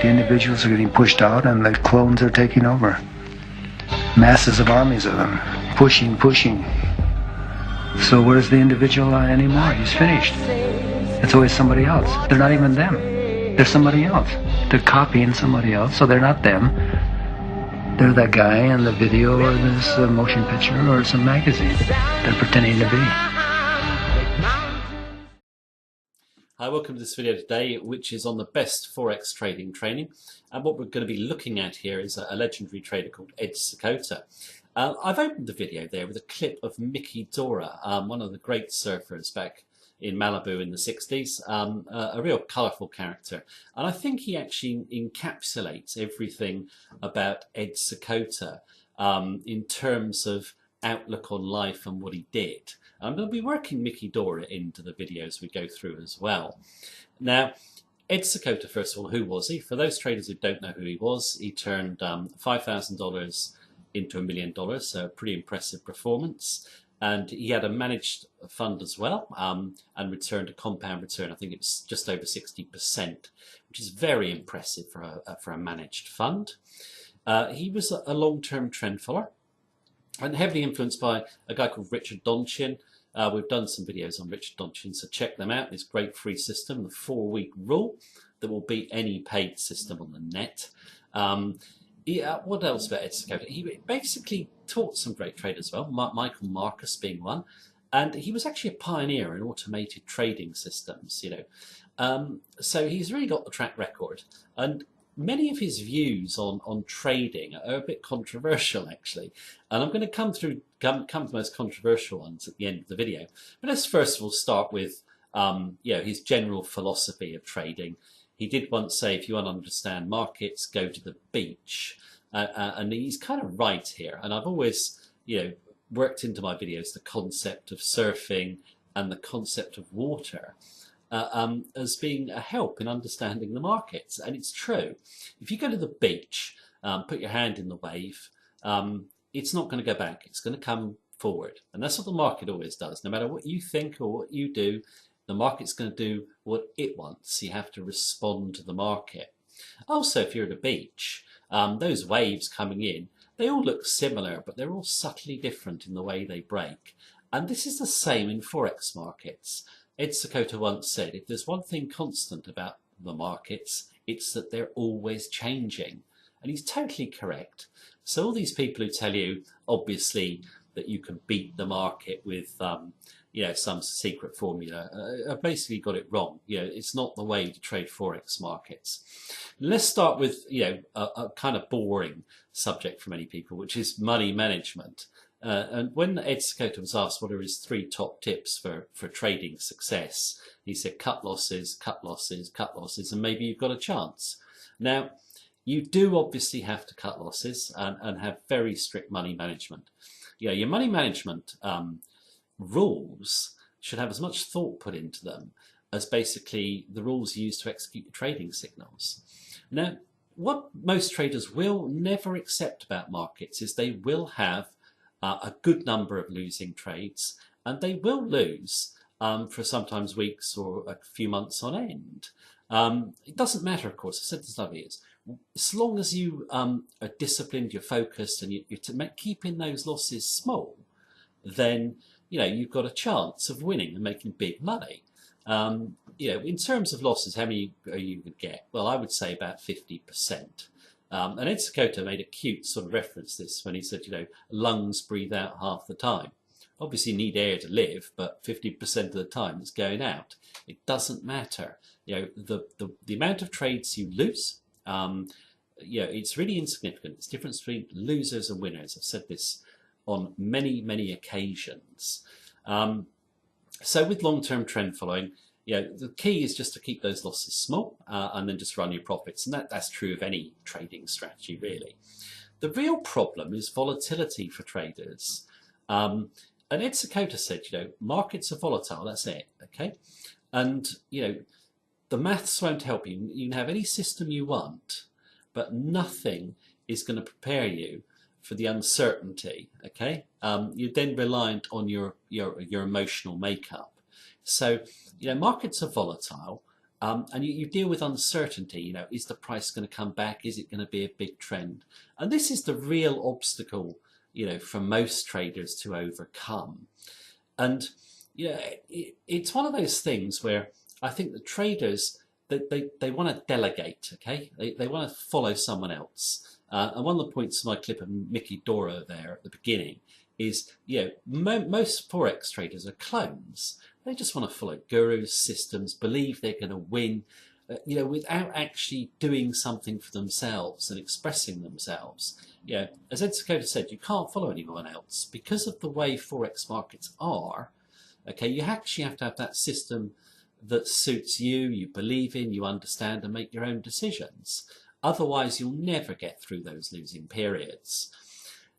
The individuals are getting pushed out and the clones are taking over. Masses of armies of them, pushing. So where's the individual anymore? He's finished. It's always somebody else. They're not even them. They're somebody else. They're copying somebody else, so they're not them. They're that guy in the video or this motion picture or some magazine they're pretending to be. Hi, welcome to this video today, which is on the best Forex trading training. And what we're going to be looking at here is a legendary trader called Ed Sakota. I've opened the video there with a clip of Mickey Dora, one of the great surfers back in Malibu in the 60s, a real colourful character. And I think he actually encapsulates everything about Ed Sakota in terms of outlook on life and what he did. I'm going to be working Mickey Dora into the videos we go through as well. Now, Ed Sakota, first of all, who was he? For those traders who don't know who he was, he turned $5,000 into $1 million, so a pretty impressive performance. And he had a managed fund as well, and returned a compound return. I think it was just over 60%, which is very impressive for a managed fund. He was a long-term trend follower and heavily influenced by a guy called Richard Donchin. We've done some videos on Richard Donchin, so check them out. This great free system, the 4-week rule that will beat any paid system on the net. What else about Ed Sakota? He basically taught some great traders as well, Michael Marcus being one, and he was actually a pioneer in automated trading systems, so he's really got the track record, and many of his views on trading are a bit controversial actually, and I'm going to come to the most controversial ones at the end of the video. But let's first of all start with his general philosophy of trading. He did once say, if you want to understand markets, go to the beach. And he's kind of right here. And I've always, worked into my videos the concept of surfing and the concept of water as being a help in understanding the markets. And it's true. If you go to the beach, put your hand in the wave, it's not going to go back. It's going to come forward. And that's what the market always does. No matter what you think or what you do, the market's going to do what it wants. You have to respond to the market. Also, if you're at a beach, those waves coming in, they all look similar, but they're all subtly different in the way they break. And this is the same in Forex markets. Ed Sakota once said, if there's one thing constant about the markets, it's that they're always changing. And he's totally correct. So all these people who tell you, obviously, that you can beat the market with some secret formula, I've basically got it wrong. It's not the way to trade Forex markets. Let's start with, a kind of boring subject for many people, which is money management. And when Ed Sakota was asked what are his 3 top tips for trading success, he said, cut losses, cut losses, cut losses, and maybe you've got a chance. Now, you do obviously have to cut losses and have very strict money management. Your money management rules should have as much thought put into them as basically the rules used to execute trading signals. Now, what most traders will never accept about markets is they will have a good number of losing trades, and they will lose for sometimes weeks or a few months on end. It doesn't matter, of course. I said this other years. As long as you are disciplined, you're focused, and you're keeping those losses small, then you've got a chance of winning and making big money. In terms of losses, how many are you going to get? Well, I would say about 50%. And Ed Sakota made a cute sort of reference to this when he said, lungs breathe out half the time. Obviously you need air to live, but 50% of the time it's going out. It doesn't matter. The amount of trades you lose, it's really insignificant. It's the difference between losers and winners. I've said this on many occasions. So with long-term trend following, the key is just to keep those losses small and then just run your profits. And that's true of any trading strategy, really. The real problem is volatility for traders. And Ed Sakota said, markets are volatile, that's it, okay? And, the maths won't help you. You can have any system you want, but nothing is going to prepare you for the uncertainty, okay? You're then reliant on your emotional makeup. So, markets are volatile, and you deal with uncertainty. You know, is the price going to come back? Is it going to be a big trend? And this is the real obstacle, you know, for most traders to overcome. And you know, it's one of those things where I think the traders, they want to delegate, okay? They want to follow someone else. And one of the points in my clip of Mickey Dora there at the beginning is, you know, most Forex traders are clones. They just want to follow gurus, systems, believe they're going to win, you know, without actually doing something for themselves and expressing themselves. You know, as Ed Sakota said, you can't follow anyone else because of the way Forex markets are. Okay, you actually have to have that system that suits you, you believe in, you understand, and make your own decisions. Otherwise, you'll never get through those losing periods.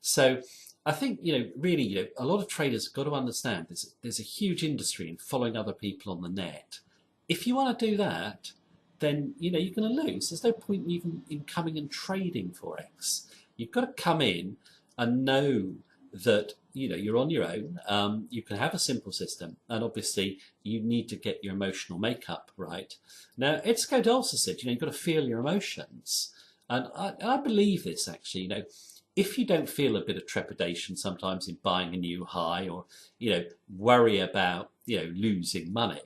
So I think, you know, really, you know, a lot of traders have got to understand there's a huge industry in following other people on the net. If you want to do that, then, you know, you're going to lose. There's no point even in coming and trading Forex. You've got to come in and know that, you know, you're on your own. You can have a simple system, and obviously you need to get your emotional makeup right. Now, Ed Sakota also said, you know, you've got to feel your emotions. And I believe this, actually. You know, if you don't feel a bit of trepidation sometimes in buying a new high, or, you know, worry about, you know, losing money,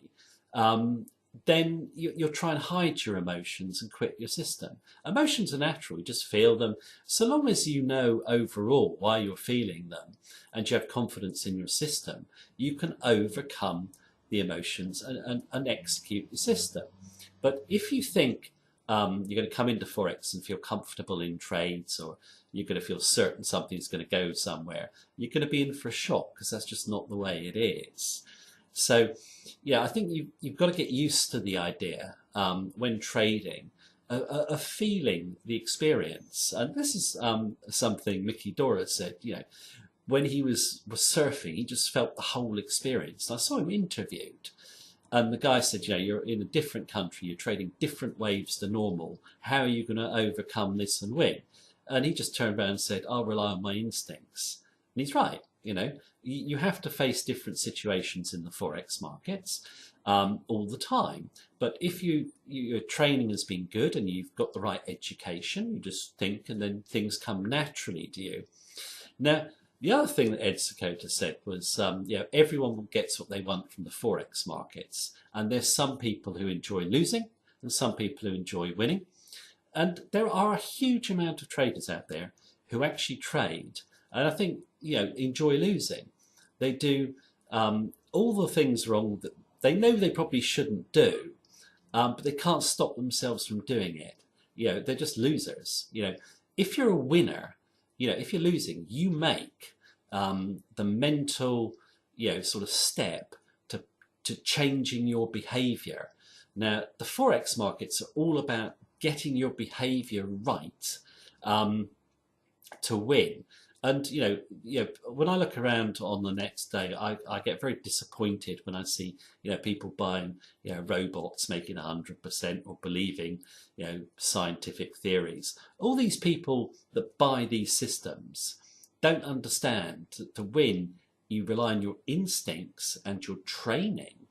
then you'll try and hide your emotions and quit your system. Emotions are natural, you just feel them. So long as you know overall why you're feeling them and you have confidence in your system, you can overcome the emotions and execute your system. But if you think you're going to come into Forex and feel comfortable in trades, or you're going to feel certain something's going to go somewhere, you're going to be in for a shock, because that's just not the way it is. So, yeah, I think you've got to get used to the idea when trading of feeling the experience. And this is something Mickey Dora said, you know, when he was surfing, he just felt the whole experience. And I saw him interviewed, and the guy said, you know, you're in a different country, you're trading different waves to normal. How are you going to overcome this and win? And he just turned around and said, I'll rely on my instincts. And he's right. You know, you have to face different situations in the Forex markets all the time. But if your training has been good and you've got the right education, you just think, and then things come naturally to you. Now, the other thing that Ed Sakota said was, you know, everyone gets what they want from the Forex markets. And there's some people who enjoy losing and some people who enjoy winning. And there are a huge amount of traders out there who actually trade, and I think, you know, enjoy losing. They do all the things wrong that they know they probably shouldn't do, but they can't stop themselves from doing it. You know, they're just losers. You know, if you're a winner, you know, if you're losing, you make the mental, you know, sort of step to changing your behavior. Now, the Forex markets are all about getting your behavior right to win. And, you know, when I look around on the net today, I get very disappointed when I see, you know, people buying, you know, robots making 100% or believing, you know, scientific theories. All these people that buy these systems don't understand that to win, you rely on your instincts and your training.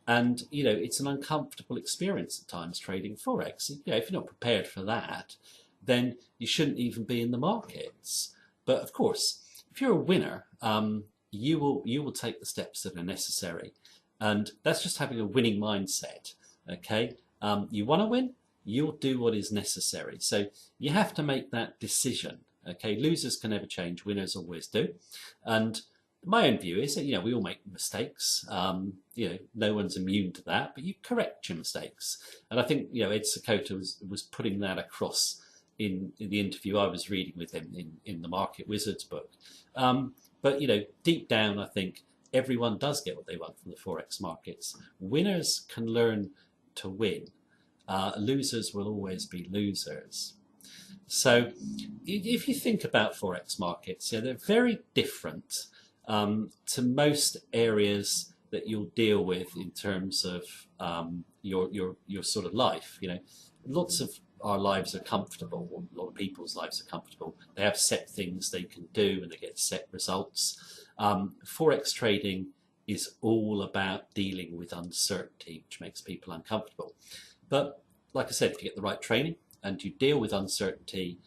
And, you know, it's an uncomfortable experience at times trading Forex. You know, if you're not prepared for that, then you shouldn't even be in the markets. But of course, if you're a winner, you will take the steps that are necessary, and that's just having a winning mindset. Okay, you want to win, you'll do what is necessary. So you have to make that decision. Okay, losers can never change, winners always do. And my own view is that, you know, we all make mistakes. You know, no one's immune to that, but you correct your mistakes. And I think, you know, Ed Sakota was putting that across in the interview I was reading with him in the Market Wizards book. But, you know, deep down, I think everyone does get what they want from the Forex markets. Winners can learn to win. Losers will always be losers. So if you think about Forex markets, you know, they're very different to most areas that you'll deal with in terms of your sort of life. You know, lots of our lives are comfortable, or a lot of people's lives are comfortable. They have set things they can do and they get set results. Forex trading is all about dealing with uncertainty, which makes people uncomfortable. But like I said, if you get the right training and you deal with uncertainty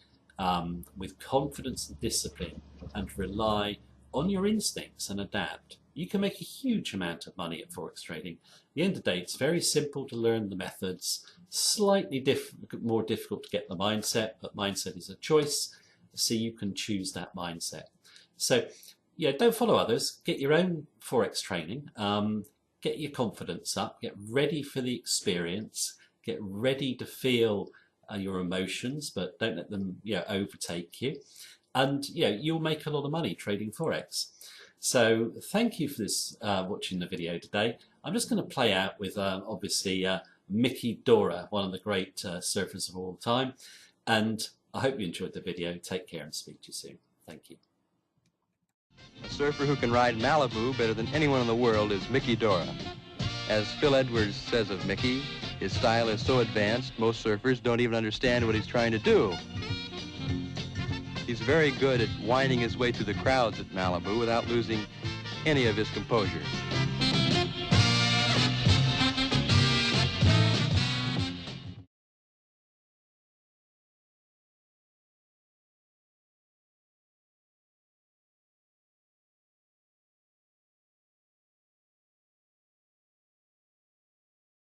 with confidence and discipline and rely on your instincts and adapt, you can make a huge amount of money at Forex trading. At the end of the day, it's very simple to learn the methods, slightly more difficult to get the mindset, but mindset is a choice, so you can choose that mindset. So yeah, don't follow others, get your own Forex training, get your confidence up, get ready for the experience, get ready to feel your emotions, but don't let them overtake you. And you'll make a lot of money trading Forex. So thank you for this watching the video today. I'm just going to play out with obviously Mickey Dora, one of the great surfers of all time. And I hope you enjoyed the video. Take care and speak to you soon. Thank you. A surfer who can ride Malibu better than anyone in the world is Mickey Dora. As Phil Edwards says of Mickey, his style is so advanced, most surfers don't even understand what he's trying to do. He's very good at winding his way through the crowds at Malibu without losing any of his composure.